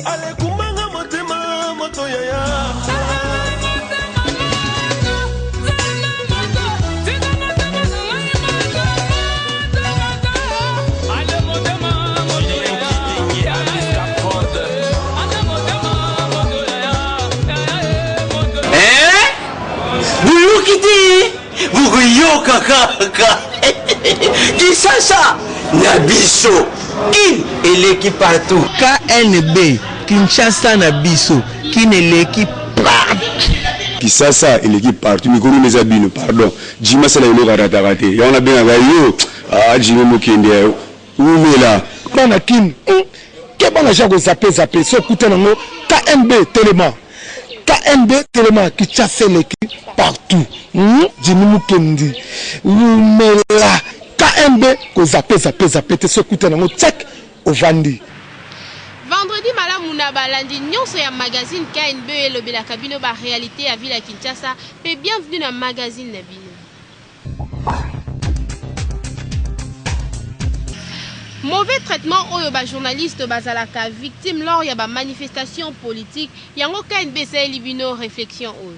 Ale kumanga motema moto yaya. Vous kaka. Qui ça? Nabiso. Qui est l'équipe partout? KNB. Kinshasa Nabiso. Qui est l'équipe partout? Kisasa et l'équipe partout. Mais comment les abîmes, pardon. Jima c'est la yolo raté. Et on a bien yo. Ah, Jima Mokende. Où est là? Banakin. Qu'est-ce qu'on a déjà zappé? Ce couteau nango. KNB Téléma. KNB Téléma qui chasse l'équipe partout. Jima Mokende. Où est là? KNB ko zappé ce couteau nango. Check au Vandi. Vendredi malamuna balandi nyonso ya magazine KNB et le bela kabino ba réalité à Ville Kinshasa. Et bienvenue dans le magazine Nabino. Mauvais traitement oyo ba journaliste bazalaka victime lors ya ba manifestation politique. Yango KNB c'est libino réflexion oyo.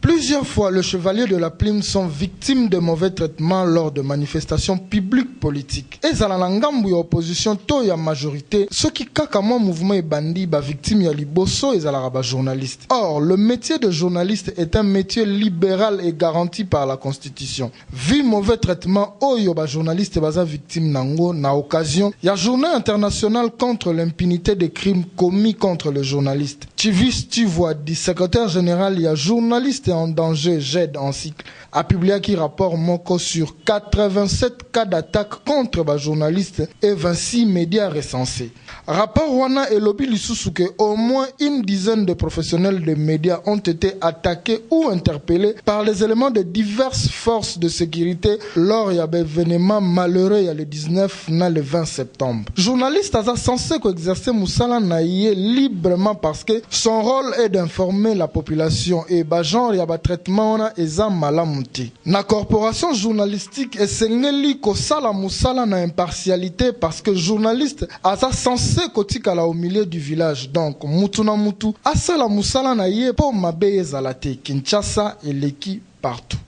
Plusieurs fois, les chevaliers de la plume sont victimes de mauvais traitements lors de manifestations publiques politiques. Et dans la ngambu opposition, to ya majorité, ceux qui kakamo mouvement et bandit, ba victime ya liboso et la journaliste. Or, le métier de journaliste est un métier libéral et garanti par la Constitution. Vu mauvais traitement, oyo ba journaliste baza victime nango, na occasion, ya journée internationale contre l'impunité des crimes commis contre les journalistes. Tu vois, du secrétaire général, il y a journaliste en danger, j'aide en cycle, a publié qui rapport Moko sur 87 cas d'attaque contre les journalistes et 26 médias recensés. Rapport Wana et Lobby Lissusuke, au moins une dizaine de professionnels des médias ont été attaqués ou interpellés par les éléments de diverses forces de sécurité lors de l'événement malheureux le 19 na le 20 septembre. Journaliste a censé exercer Moussala Naïe librement parce que son rôle est d'informer la population et genre ya ba traitement na eza malamuti. Na corporation journalistique esengeli ko sala musala na impartialité parce que journaliste a censé kotikala au milieu du village. Donc mutu na mutu asala musala na ye po mabe ezalate. Kinshasa et l'équipe partout.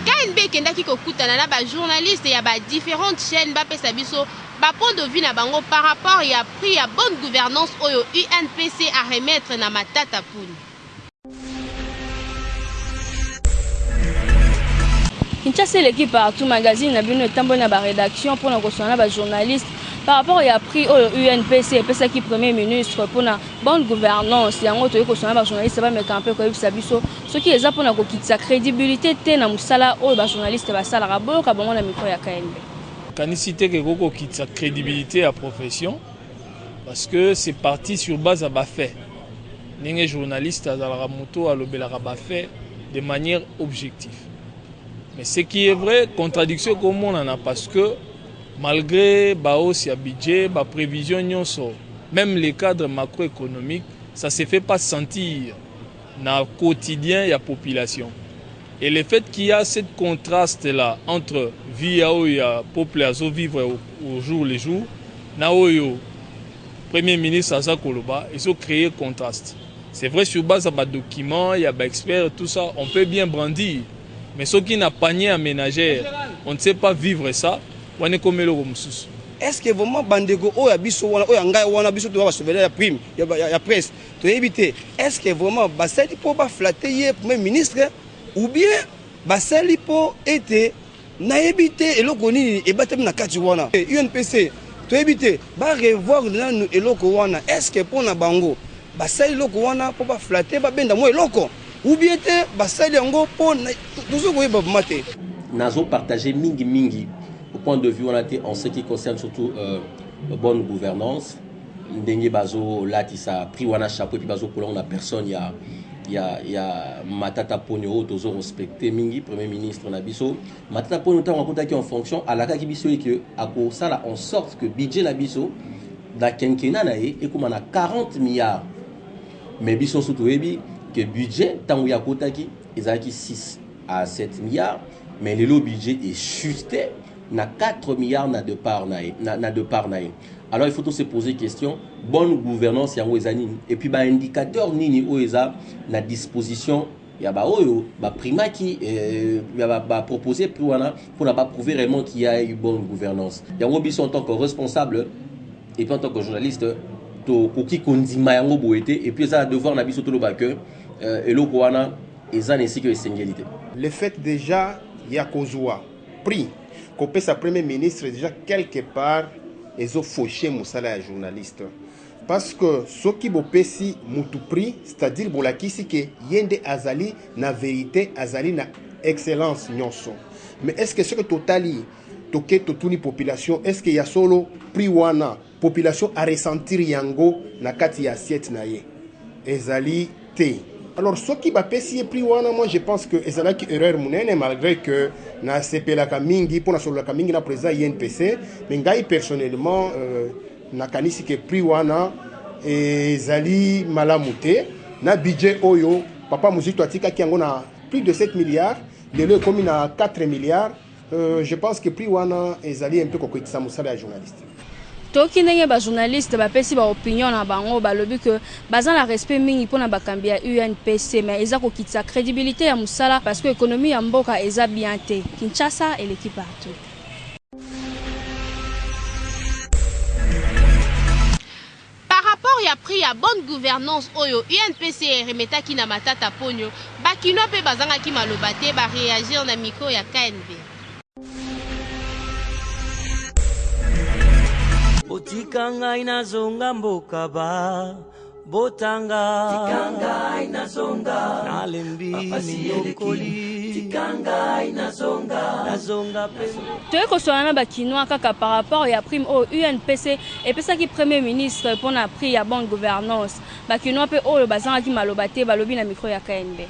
KNB kendaki kokutana na ba journaliste ya ba différentes chaînes ba pesa biso ba point de vue na bango par rapport ya prix ya bonne gouvernance oyo UNPC à remettre na matata puni. Kinshasa l'équipe partout magazine na bino etambo na ba rédaction pour na kosana ba journaliste par rapport ya prix oyo UNPC pesa ki premier ministre pour na bonne gouvernance yango to kosana ba journaliste ba me camper ko yebisa biso soki eza pour na kokitisa crédibilité te na musala oyo ba journaliste ba sala rabo ka bango na micro ya KNB. Canicité que Goko quitte sa crédibilité à profession parce que c'est parti sur base à Bafé. Les journalistes à la moto à l'obélara Bafé de manière objective. Mais ce qui est vrai, contradiction comme on en a parce que malgré Baos et budget, ba prévision même les cadres macroéconomiques, ça ne se fait pas sentir dans le quotidien de la population. Et le fait qu'il y a ce contraste-là entre vie et peuple à vivre au jour le jour, le Premier ministre Asa Koloba, ils ont créé contraste. C'est vrai, sur base de documents, il y a des experts, tout ça, on peut bien brandir. Mais ceux qui n'ont pas panier à ménagère, on ne sait pas vivre ça, on est comme le Romsus. Est-ce que vraiment Bandego, Oyabiso, Oyangaï, doit surveiller la prime, il y a presse, tu éviter. Est-ce que vraiment, il faut pas flatter le Premier ministre? Ou bien basali po été na éviter eloko nini e batem na kati wana UNPC to éviter ba revoir nanu eloko wana est-ce que pour na bango basali eloko wana po ba flatter ba benda mo eloko ou bien te basali yango po toujours ko yeba mate nazo partager mingi au point de vue en ce qui concerne surtout bonne gouvernance ndenge bazo latisa pris wana chapeau puis bazo kolonga na personne il y a Matata Ponyo toujours respecté mingi premier ministre Nabiso Matata Ponyo qui en fonction à la Kakibiso et que à ça là en sorte que budget la biso da quinquennat nae et comme on a 40 milliards mais biso surtout que budget tant où il y a kotaki ils a qui 6 à 7 milliards mais le budget est chuté na 4 milliards na de part na. Alors il faut se poser question, bonne gouvernance yango ezani et puis ba indicateur nini o eza na disposition ya ba oyo ba primaki ba proposer pour prouver réellement qu'il y a eu bonne gouvernance. Yango biso en tant que responsable et puis en tant que journaliste to koki kondima yango boete et puis ça devoir na biso to loba que eloko wana eza ainsi que essentialité. Le fait déjà il y a kozwa prix qu'on sa premier ministre déjà quelque part ils ont fauché moussala journaliste. Parce que ce qui bopesi mutu prix, c'est-à-dire bolakisi que yende azali na vérité azali na excellence nyonso. Mais est-ce que ce que totali toke totuni population, est-ce qu'il y a solo prix wana population a ressentir yango na kati ya assiette na ye ezali te. Alors ce qui bapesi prix wana, moi je pense que ezalaki erreur munene malgré que na sepelaka mingi pour na solaka mingi na président INPC, mais ngai personnellement nakanisi ke prix wana ezali malamuté na budget oyo papa Muzito atika ki yango na plus de 7 milliards, lelo comme na 4 milliards. Je pense que prix wana ezali un peu kokitisa musala ya journaliste. Toki ndenge ba journaliste ba pesi ba opinion na bango ba lobi que bazan la respect mingi pona ba kambi ya UNPC mais eza kokitisa crédibilité ya musala parce que économie ya mboka eza bien te. Kinshasa et l'équipe partout. Il a pris à bonne gouvernance oyo UNPC remeta ki na matata ponyo bakino pe bazanga ki malobate ba réagir na micro ya KNB. Botikanga inazonga mboka ba botanga tikanga inazonga nalembi nyokoli tikanga inazonga nazonga pe te ko soana ba kinoa kaka par rapport ya prime au UNPC et pesa ki premier ministre pour na prix ya bonne gouvernance ba kinoa pe oyo bazanga ki malobate balobi na micro ya KNB.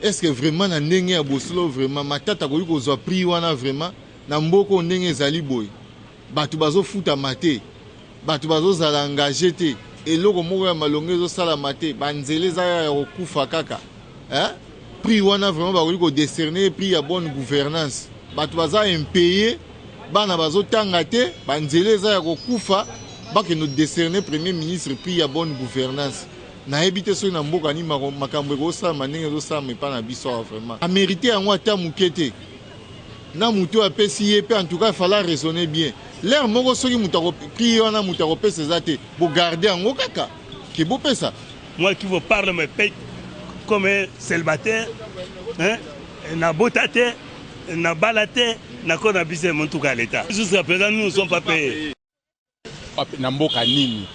Est-ce que vraiment na ndenge ya bosolo vraiment matata ko yuko zo prix wana vraiment na mboko ndenge ezali boy batu bazo futa mate batu bazo zala engagé te eloko moko ya malonge zo sala mate banzele za ya kokufa kaka prix wana vraiment bakoki ko décerner prix ya bonne gouvernance batu baza impayé bana bazo tanga te banzele za ya kokufa bake no décerner premier ministre prix ya bonne gouvernance na ebité so na mboka ni makambo ko sala manenge zo sala mais pas na biso vraiment a mérité yango ata mukete na muto apesi ye pe en tout cas il fallait raisonner bien. L'air moko soki mutako prix wana mutako pesa zate bo garder en kaka ki bo pesa. Moi qui vous parle me paye comme un célibataire hein na botate na balate na kona bise mon tout cas l'état. Jusqu'à présent nous ne sommes pas payés. Na mboka nini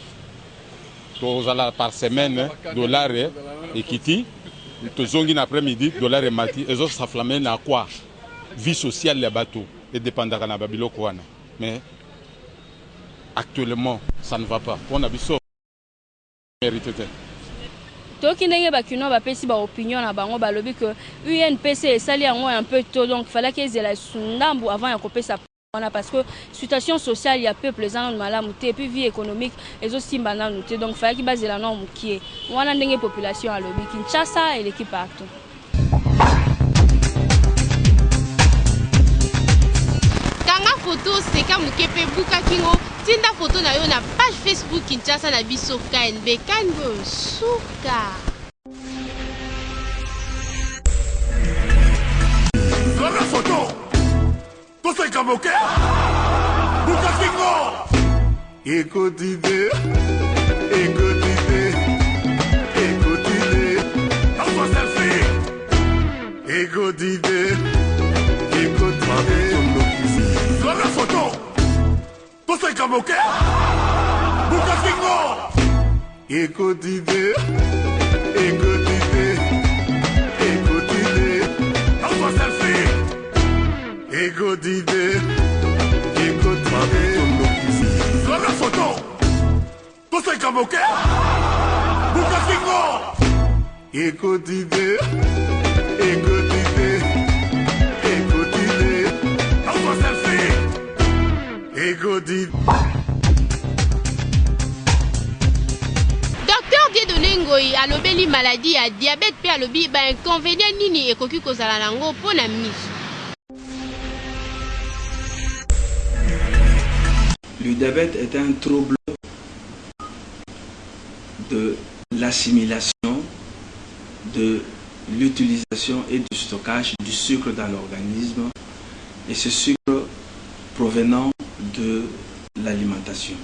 tozala par semaine dollar et kiti tozongi na après-midi dollar et mati ezo s'afflammer na quoi vie sociale les bateaux et dépendant na babilo kwana. Mais actuellement, ça ne va pas. On a vu ça. Mérité. Toki ndenge bakino ba pesi ba opinion na bango ba lobi que UNPC esali yango un peu tôt donc fallait qu'ils aient la sundambu avant ya kopesa parce que situation sociale il y a peuple les gens malamu te et puis vie économique et aussi mbana noté donc fallait qu'ils basent la norme qui est wana ndenge population à lobi Kinshasa et l'équipe partout. Photo c'est comme Mukepe Buka Kingo tinda photo na yo na page Facebook Kinshasa na biso KNB Kango Suka la photo tout c'est comme OK Buka Kingo écoute idée dans selfie écoute idée la photo tout c'est comme OK Buka Kingo écoute idée dans selfie écoute idée la photo tout c'est comme OK Buka Kingo écoute idée Docteur Dieudonné Ngoyi alobeli maladie à diabète pe alobi ba inconvénient nini ekoki kozala nango pona miso. Le diabète est un trouble de l'assimilation, de l'utilisation et du stockage du sucre dans l'organisme, et ce sucre provenant de l'alimentation.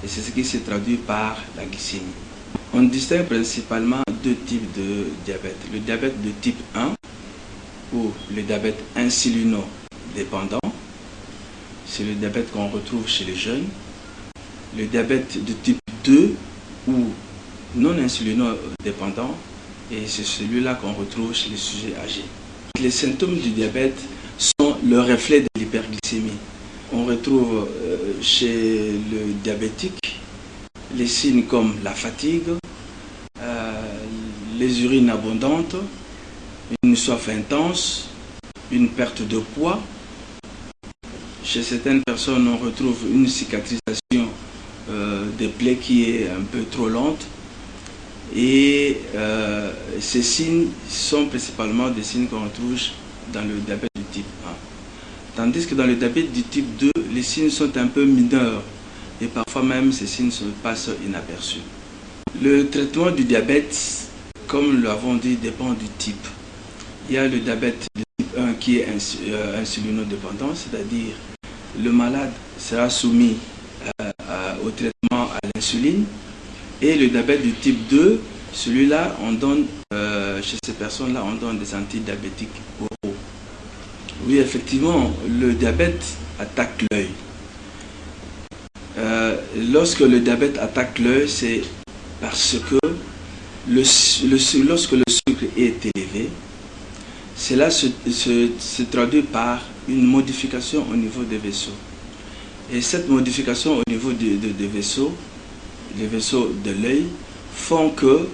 Et c'est ce qui se traduit par la glycémie. On distingue principalement deux types de diabète. Le diabète de type 1, ou le diabète insulino-dépendant, c'est le diabète qu'on retrouve chez les jeunes. Le diabète de type 2, ou non insulino-dépendant, et c'est celui-là qu'on retrouve chez les sujets âgés. Les symptômes du diabète sont le reflet de l'hyperglycémie. On retrouve chez le diabétique les signes comme la fatigue, les urines abondantes, une soif intense, une perte de poids. Chez certaines personnes, on retrouve une cicatrisation des plaies qui est un peu trop lente. Et ces signes sont principalement des signes qu'on retrouve dans le diabète du type 1. Tandis que dans le diabète du type 2, les signes sont un peu mineurs et parfois même ces signes se passent inaperçus. Le traitement du diabète, comme nous l'avons dit, dépend du type. Il y a le diabète de type 1 qui est insulinodépendant, c'est-à-dire le malade sera soumis au traitement à l'insuline. Et le diabète du type 2, celui-là, on donne, chez ces personnes-là, on donne des antidiabétiques oraux. Oui, effectivement, le diabète attaque l'œil. Lorsque le diabète attaque l'œil, c'est parce que lorsque le sucre est élevé, cela se traduit par une modification au niveau des vaisseaux. Et cette modification au niveau des vaisseaux, les vaisseaux de l'œil, font que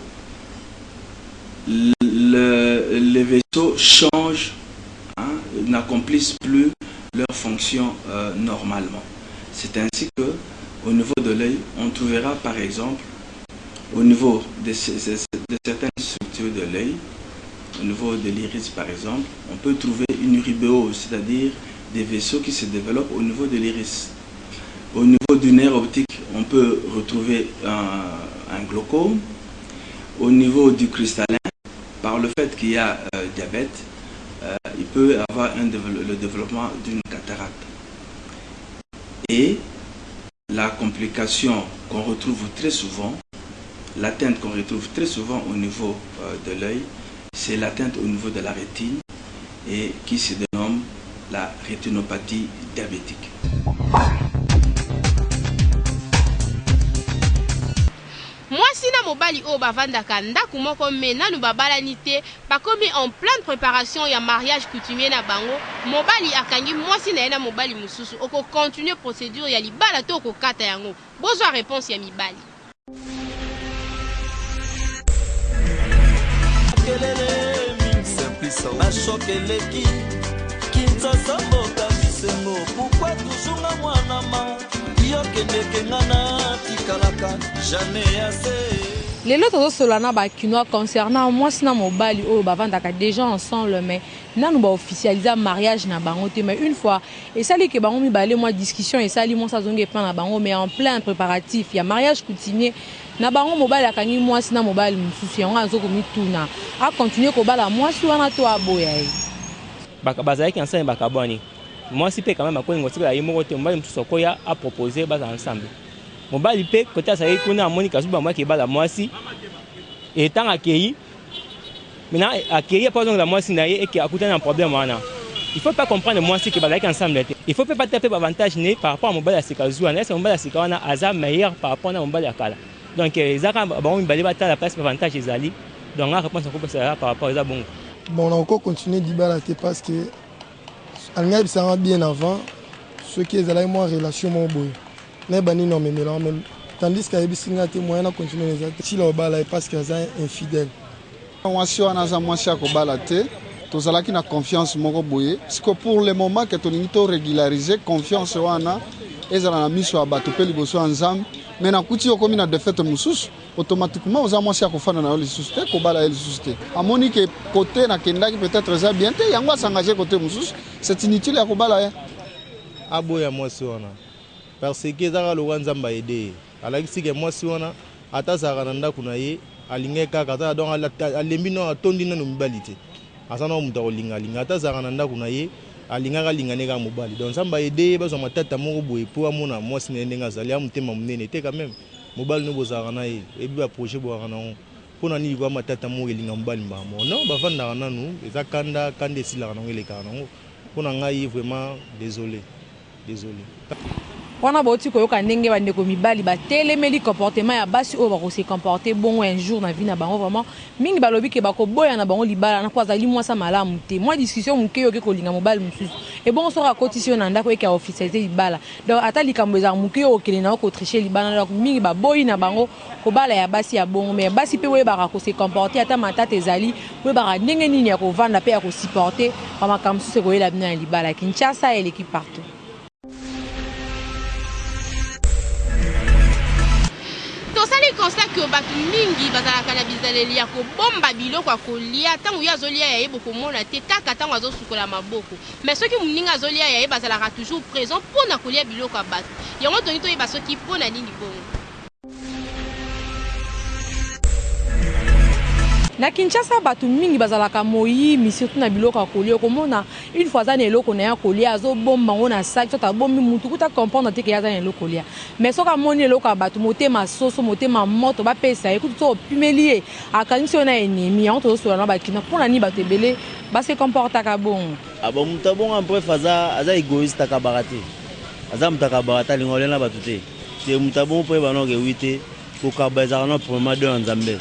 les vaisseaux changent, n'accomplissent plus leur fonction normalement. C'est ainsi que au niveau de l'œil, on trouvera par exemple, au niveau de certaines structures de l'œil, au niveau de l'iris par exemple, on peut trouver une rubéose, c'est-à-dire des vaisseaux qui se développent au niveau de l'iris. Au niveau du nerf optique, on peut retrouver un glaucome. Au niveau du cristallin, par le fait qu'il y a diabète, il peut y avoir le développement d'une cataracte. Et la complication qu'on retrouve très souvent, l'atteinte qu'on retrouve très souvent au niveau de l'œil, c'est l'atteinte au niveau de la rétine et qui se dénomme la rétinopathie diabétique. Mwasi na mobali o bavandaka ndako moko me nanu babalani te bakomi en pleine préparation ya mariage coutumier na bango, mobali akangi mwasi na ye na mobali mususu, oko continuer procédure ya libala to oko kata yango. Bozwa réponse ya mibali. Pourquoi toujours la mwanama Les autres solana bakinois concernant moi sina mobali o bavandaka déjà ensemble mais nanu ba officialiser mariage na bango te mais une fois et ça li que bango mi balé moi discussion et ça li moi ça zonge plan na bango mais en plein préparatif il y a mariage coutumier na bango mobali akangi moi sina mobali mususu yango azoko mituna a continuer ko bala moi si wana to aboya e bazaki ensemble bakaboni. Moi, si peut quand même à quoi il y a une moto, à proposer ensemble. Mon bal peut côté ça y est qu'on a Monica Zuba moi qui bat la moi si et tant accueilli. Maintenant accueillir par exemple la moi si et qui a coûté un problème maintenant. Il faut pas comprendre moi si qui bat ensemble. Il faut pas taper avantage né par rapport à mon bal à Sikazu. Est-ce mon bal à Sikana azar meilleur par rapport à mon bal à Kala. Donc Zara bon il balé la place avantage les alliés. Donc la réponse à par rapport à ça bon. Bon on a encore continué d'y parce que Alngaïb ça bien avant ceux qui allaient moi relation mon boy les bani non mais même tandis qu'à Ebisinga témoin a continué les actes si le bala parce qu'ils sont infidèles moi si on a za moi ko balate tous ala qui na confiance moko boye parce que pour le moment que ton to régulariser confiance wana ezala na miso abato pe liboso ensemble mais na kuti okomi na défaite mususu automatiquement aux amours ko fana na le susté ko bala le susté amoni que côté na kendaki peut-être ça bien te yango s'engager côté mususu c'est inutile ya ko bala ya aboya moi si wana parce que ezaka lokola nzambe aide alakisi ke mwasi wana ata azalaka na ndako na ye alingi kaka ata donc alembi no atondi nano mibali te aza na moto akolingalinga ata azalaka na ndako na ye alingaka alingane kaka mobali donc nzambe aide bazwa matata moko boye mpo amona mwasi na ye ndenge azali amotema monene te quand même mobali no bozalaka na ye ebi baprojet boyaka nango mpona nini kwa matata moko elinga mobali mbamo non bavandaka nanu eza kanda esilaka nango elekaka nango mpona ngai vraiment désolé wana bauti koyoka ndenge bandeko mibali batelemeli comportement ya basi oyo bakose comporter bongo un jour na vie na bango vraiment mingi balobi ke bakoboya na bango libala na po azali mwasa malamu te mwa discussion moke yoke kolinga mobali mosusu ebongo soki akotisi yo na ndako eke aofficialité libala donc ata likambo ezaka moke yo okende na okotriche libala donc mingi baboyi na bango kobala ya basi ya bongo mais basi mpe oyebaka kose comporter ata matata ezali oyebaka ndenge nini ya kovanda mpe ya kosupporter bamakambo mosusu ekoyela bino na libala Kinshasa eleki partout. tosali constat que bato mingi bazalaka na bizaleli ya kobomba biloko ya kolia ntango yo azolia yaye bokomona te kaka ntango azosukola maboko mais soki moninga azolia yaye bazalaka toujours présent mpona kolia biloko ya bato yango tongi toyeba soki mpona nini bongo. Na Kinshasa batu mingi bazalaka moyimi surtout na biloko ya kolia komona une fois za na eloko na ya kolia azobomba ngo na sac tota bombi mutu kuta comprendre te ke ya za na eloko kolia mais soka moni eloko ya batu motema soso motema moto bapesa ekuti to pimelie akanisi na ennemi yango tozosola na bakina mpona nini bato ebele base comportaka bongo abo mutu abongo ampref aza égoïste akabaka te aza mutu akabaka te alinga olela bato te mutu abongo mpo yeba noke wi te kokaba ezalaka na problème de nzambe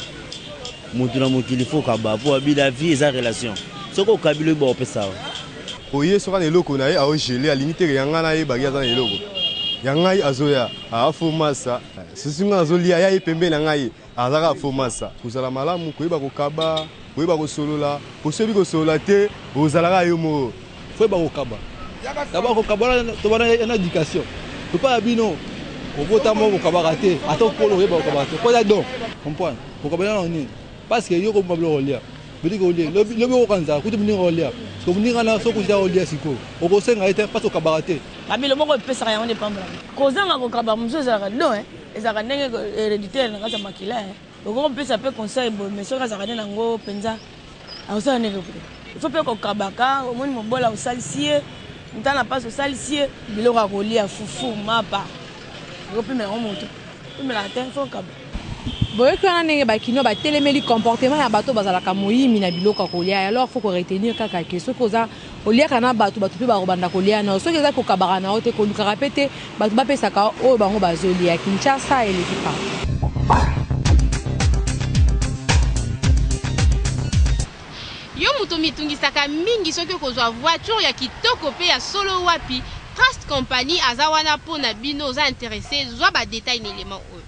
mutu na mokili fo kaba po abila vie eza relation soko okabili ba opesa oye soka na eloko na ye aogele alingi te yanga na ye baki aza na eloko yangai azoya afomasa sisinga azolia ya ye pembe na ngai azaka afomasa kozala malamu koyeba kokaba koyeba kosolola kosobi kosolola te ozalaka yo mo foyeba kokaba d'abord kokaba tobana na éducation topa ya bino obota mo kokabaka te ata okolo oyeba kokaba te koya donc comprendre kokaba na nini parce que yo ko mablo olia bidi ko olia lobi ko kanza kuti mninga olia so mninga na so kuja olia siko okosenga ite parce que kabate kabilo moko pesa ya onde pamba kozanga ko kaba mzo za do ezaka ndenge héréditaire na kasa makila oko pesa pe conseil bo mais so kasa kana ngo penza aosa ndenge ko il faut pe ko kabaka omoni mobola osalisie ntana passe osalisie biloko ko olia fufu mapa ko pe me omoto pe me la tête faut kaba boyoki wana ndenge bakino batelemeli comportement ya bato bazalaka moyimi na biloko ya kolia alors faut koretenir kaka ke soki oza oliaka na bato mpe bakobanda kolia na soki eza kokabaka na yo te kolukaka mpe te bato bapesaka oyo bango bazolia Kinshasa eleki pa yo moto mitungisaka mingi soki okozwa voiture ya kitoko mpe ya solo wapi Trust Company aza wana mpona bino oza intéressé zwa badetail na élément oyo.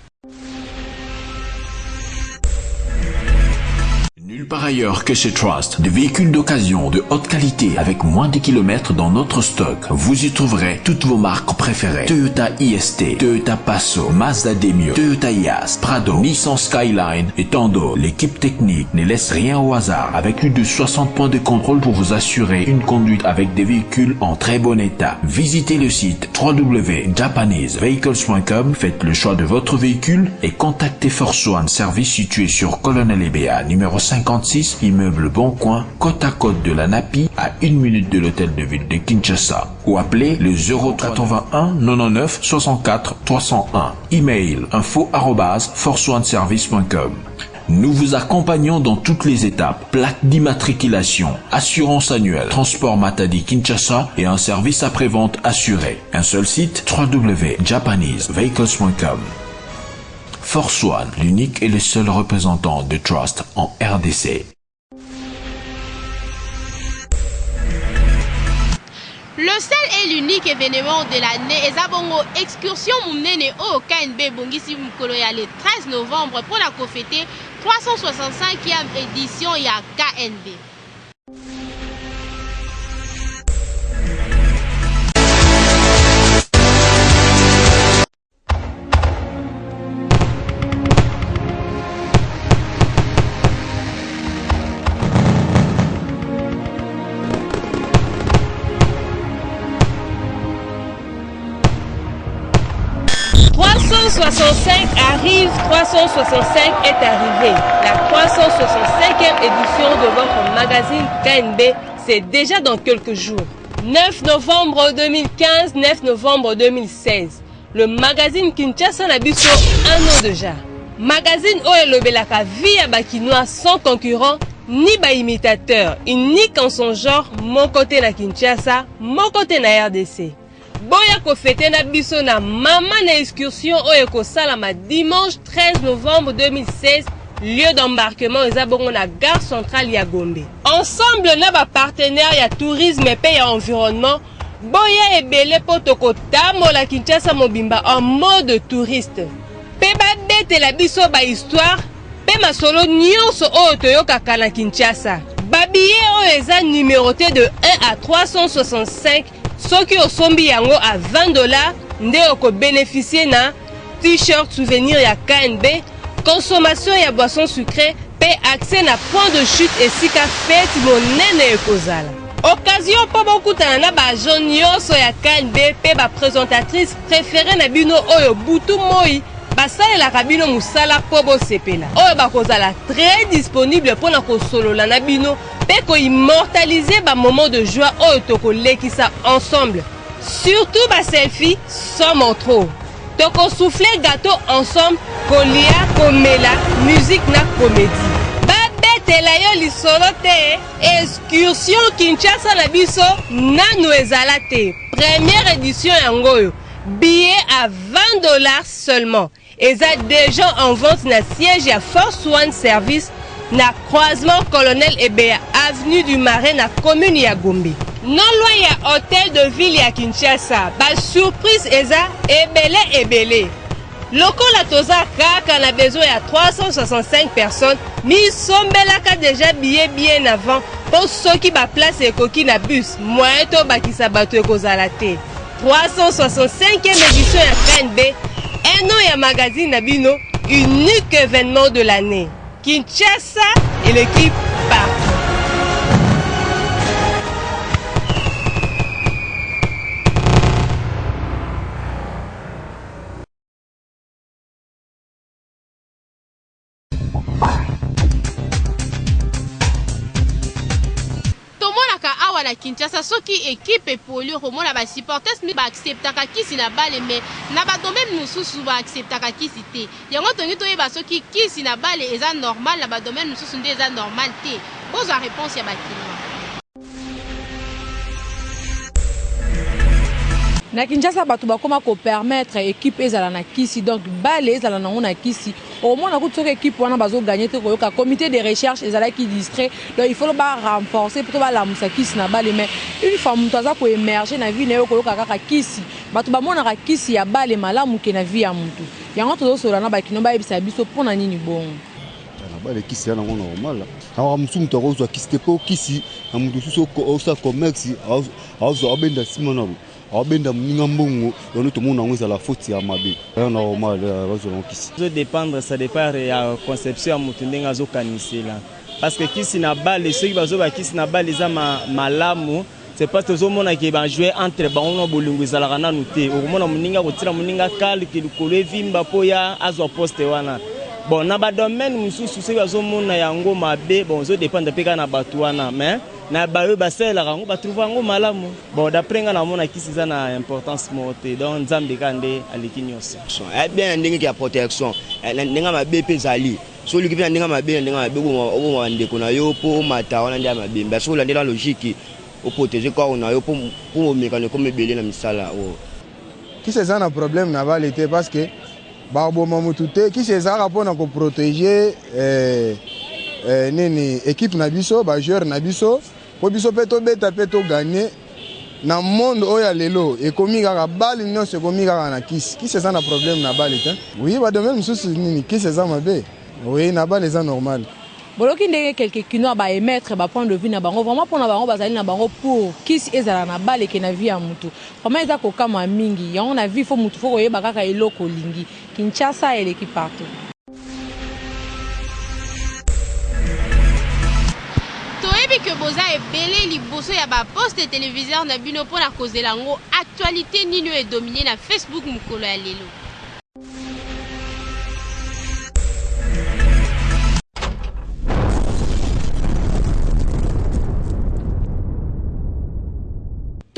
Nulle part ailleurs que chez Trust, des véhicules d'occasion de haute qualité avec moins de kilomètres dans notre stock. Vous y trouverez toutes vos marques préférées. Toyota IST, Toyota Passo, Mazda Demio, Toyota Yaris, Prado, Nissan Skyline et tant d'autres. L'équipe technique ne laisse rien au hasard avec plus de 60 points de contrôle pour vous assurer une conduite avec des véhicules en très bon état. Visitez le site www.japanesevehicles.com, faites le choix de votre véhicule et contactez Force One Service situé sur Colonel Ebea, numéro 56, immeuble Boncoin, côte à côte de la Napi, à 1 minute de l'hôtel de ville de Kinshasa. Ou appelez le 081 99 64 301. Email info@forceoneservice.com. Nous vous accompagnons dans toutes les étapes. Plaque d'immatriculation, assurance annuelle, transport Matadi Kinshasa et un service après-vente assuré. Un seul site, www.japanesevehicles.com. Force One, l'unique et le seul représentant de Trust en RDC. Le seul et l'unique événement de l'année est Zabongo Excursion Mounene au KNB Bongisi Mukolo ya le 13 novembre pour la fêter 365e édition ya KNB. 365 arrive, 365 est arrivé. La 365e édition de votre magazine KNB, c'est déjà dans quelques jours. 9 novembre 2015, 9 novembre 2016. Le magazine Kinshasa Nabiso, un an déjà. Magazine Oelobelaka via Bakinois sans concurrent ni ba imitateur, unique en son genre, mon côté na Kinshasa, mon côté na RDC. Boya ko fete na biso na mama na excursion oyo ko salama dimanche 13 novembre 2016, lieu d'embarquement ezabongo na gare centrale ya Gombe. Ensemble na ba partenaire ya tourisme et ya environnement, boya ebele potoko tamo la Kinshasa mobimba en mode touriste. Pe ba bete la biso ba histoire, pe masolo nyonso oyo toyokaka na Kinshasa. Ba billet oyo eza numéroté de 1 à 365. Soki osombi yango à $20, nde oko bénéficier na t-shirt souvenir ya KNB, consommation ya boisson sucrée, pe accès na point de chute et sika fête monene ekozala. Occasion po bokutana na ba agent nyonso ya KNB pe ba présentatrice préférée na bino oyo butu moi basalelaka bino musala po bosepela. Oyo bakozala très disponible pona kosolola na bino pe ko immortaliser ba moment de joie oyo toko lekisa ensemble. Surtout ba selfie sans trop. Toko souffler gâteau ensemble, kolia, komela, musique na comédie. Ba betela yo lisolo te, excursion Kinshasa na biso nanu ezala te. Première édition yangoyo, billet à $20 seulement. Eza déjà en vente na siège à Force One Service na croisement Colonel Ebea avenue du Marais na commune ya Gombe. Non loin ya hôtel de ville ya Kinshasa, ba surprise eza ebele. Lokola toza kaka na besoin ya 365 personnes, mi sombelaka déjà billet bien avant pour soki ba place ekoki na bus, moyen to bakisa bato ekozala te. 365e édition ya KNB, un an ya magazine Nabino, unique événement de l'année. Kinshasa et l'équipe part. Na Kinshasa soki équipe polio romona ba supporters mi ba acceptaka kisi na bale mais na ba domaine mususu ba acceptaka kisi te yango tongi to yeba soki kisi na bale eza normal na ba domaine mususu nde eza normal te boza réponse ya bakilima. Na Kinshasa bato bakoma ko permettre équipe ezala na kisi donc bale ezala nango na kisi au moins na ko tsoka équipe wana bazo gagner te ko ka comité de recherche ezala ki distrait donc il faut ba renforcer pour ba la musa kisi na bale mais une fois muto aza ko émerger na vie na yo ko kaka kisi bato ba mona ka kisi ya bale malamu ke na vie ya mutu yango to so na ba kino ba ebisa biso pona nini bon na bale kisi ya nango normal na musu muto ko zo kisi te ko kisi na mutu so ko sa commerce azo abenda simona abenda mninga mbongo donc tout le monde a la faute ya mabe normal bazolon kisi ça dépendre ça dépend ya conception ya mutu ndenga zo kanisela parce que kisi na bale ceux qui bazo ba kisi na bale za malamu c'est parce que zo mona ki ba jouer entre ba on bolungu zalaka na nuté o mona muninga ko tira muninga kali ki likolo evimba po ya azo poste wana bon na ba domaine mususu ceux qui bazo mona yango mabe bon zo dépendre peka na batu wana mais na bayo basela rango ba trouver ngo malamu bon d'après nga na mona kisi za na importance mote donc nzambe kande alikinyosa bien ndenge ki ya protection ndenge ma BP zali so li ki vient ndenge ma BP ndenge ma BP o ndeko na yo po mata wana ndia ma BP so la ndela logique o protéger quoi on a yo po mécanique comme belé na misala o qui c'est ça un problème na valité parce que ba bo mamutu te qui c'est ça rapport na ko protéger nini équipe na biso ba joueur na biso po biso peto beta peto gagner na monde oya lelo e komi kaka bali nyonso komi kaka na kisi c'est ça na problème na bali te oui ba domaine mususu nini qui c'est ça mabe oui na bali ça normal boloki ndenge quelques kino ba émettre ba point de vue na bango vraiment pour na bango bazali na bango pour kisi ezala na bale ke na vie ya mutu vraiment eza ko kama mingi ya on a vie fo mutu fo koyeba kaka eloko lingi Kinshasa et l'équipe partout. Que boza ebele liboso ya ba poste téléviseur na bino pona kozela ngo actualité nino e dominer na Facebook mukolo ya lelo.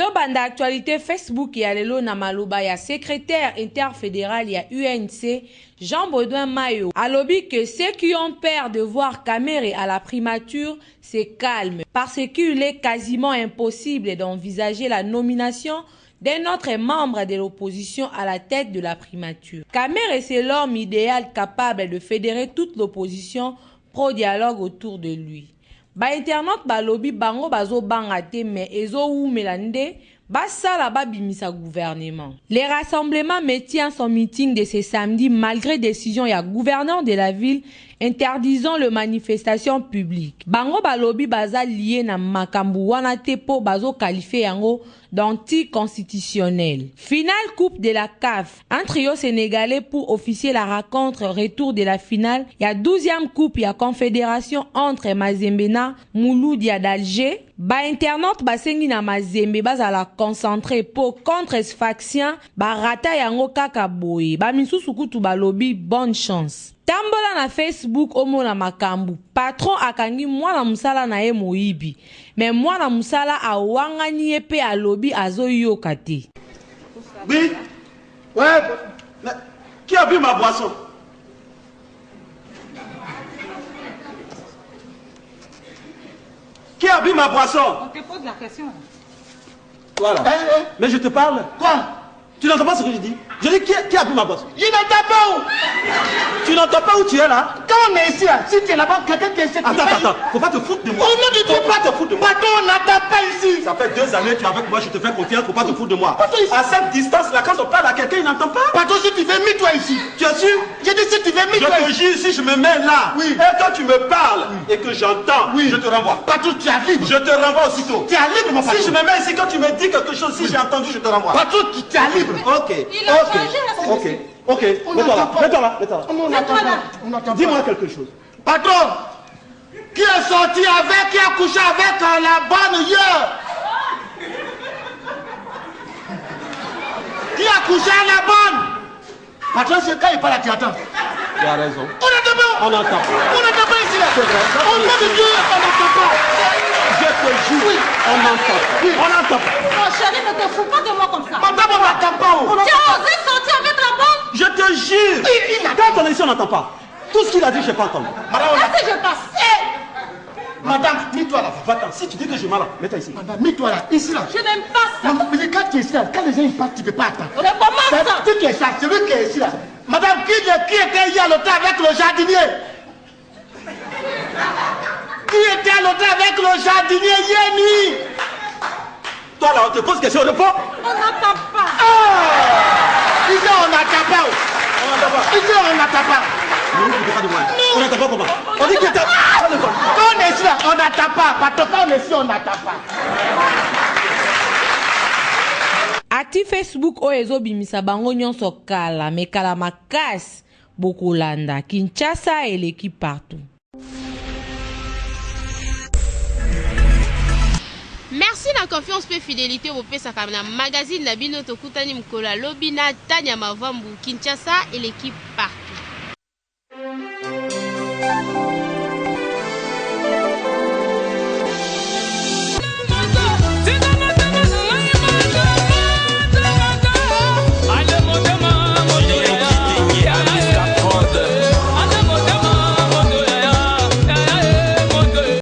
Tozobanda actualité Facebook ya lelo na maloba ya secrétaire interfédéral ya UNC Jean-Baudouin Mayo alobi que ceux qui ont peur de voir Kamere à la primature se calment parce qu'il est quasiment impossible d'envisager la nomination d'un autre membre de l'opposition à la tête de la primature. Kamere c'est l'homme idéal capable de fédérer toute l'opposition pro-dialogue autour de lui. Ba internaute balobi bango bazo bangate mais ezo ou melande basala babimisa gouvernement. Les rassemblements maintient son meeting de ce samedi malgré décision ya gouverneur de la ville interdisant le manifestation publique. Bango balobi baza lié na makambu wana te po bazo qualifié yango d'anticonstitutionnel. Finale coupe de la CAF. Un trio sénégalais pour officier la rencontre retour de la finale. Il y a 12e coupe, il y a confédération entre Mazembena, Mouloudia d'Alger. Ba internaute basengi na Mazembe bazala concentré pour contre faction ba rata yango kaka boye. Ba misusu kutu balobi bonne chance. Tambola na Facebook omo na makambu. Patron akangi mwana musala na ye moibi. Mais mwana musala awangani ye pe alobi azo yoka te. Oui. Ouais. Mais qui a bu ma boisson? Qui a bu ma boisson? On te pose la question. Voilà. Mais je te parle. Quoi? Tu n'entends pas ce que je dis? Je dis qui a bu ma boisson? Je n'entends pas où? Tu n'entends pas où tu es là? Quand on est ici, là, si tu es là-bas, quelqu'un qui est ici. Attends, faut pas te foutre de moi. Non, tu ne pas te foutre de moi. Patron, on n'attend pas ici. Ça fait 2 années que tu es avec moi, je te fais confiance, faut pas te foutre de moi. À cette distance-là, quand on parle à quelqu'un, il n'entend pas. Patron, si tu veux, mets-toi ici. Tu es sûr? J'ai dit si tu veux, mets-toi ici. Je te jure, si je me mets là, et quand tu me parles et que j'entends, je te renvoie. Patron, tu es libre. Je te renvoie aussitôt. Tu es libre, mon patron. Si je me mets ici, quand tu me dis quelque chose, si j'ai entendu, je te renvoie. Patron, tu es libre. Ok, mets-toi là. Dis-moi quelque chose. Patron, qui est sorti avec, qui a couché avec la bonne hier? Qui a couché à la bonne? Patron, c'est quand il parle, tu attends. Tu as raison. On n'entend pas. On n'entend pas ici là. C'est vrai. On n'entend pas. Je te jure, oui. On n'entend pas. On n'entend pas. Oh chérie, ne te fous pas de moi comme ça. Madame, on n'entend pas. Tu as osé sortir avec la bonne? Je te jure. Quand on est ici, on n'entend pas. Tout ce qu'il a dit, je n'ai pas entendu. Est-ce que je passe? Madame, mets-toi là. Va-t'en. Si tu dis que je m'en mets-toi ici. Madame, mets-toi là. Ici là. Je n'aime pas ça. Mais quand tu es ici là, quand les gens ils partent, tu ne peux pas attendre. Mais comment ça? C'est qui est ça? C'est lui qui est ici là. Madame, qui était hier à l'hôtel avec le jardinier? Qui était à l'hôtel avec le jardinier hier nuit? Toi là, on te pose question, réponds. On n'entend pas. Ici on n'entend pas. Ici on n'entend pas. On n'entend pas comment? On dit que t'as... Quand on est ici là, on n'entend pas. Quand on est ici, on n'entend pas. Ati Facebook o ezobimisa bango nyonso kala me kala makasi bokolanda Kinshasa et l'équipe partout. Merci la confiance et fidélité au pesaka na magazine na bino tokutani mkola lobina Tanya Mavambu Kinshasa et l'équipe partout.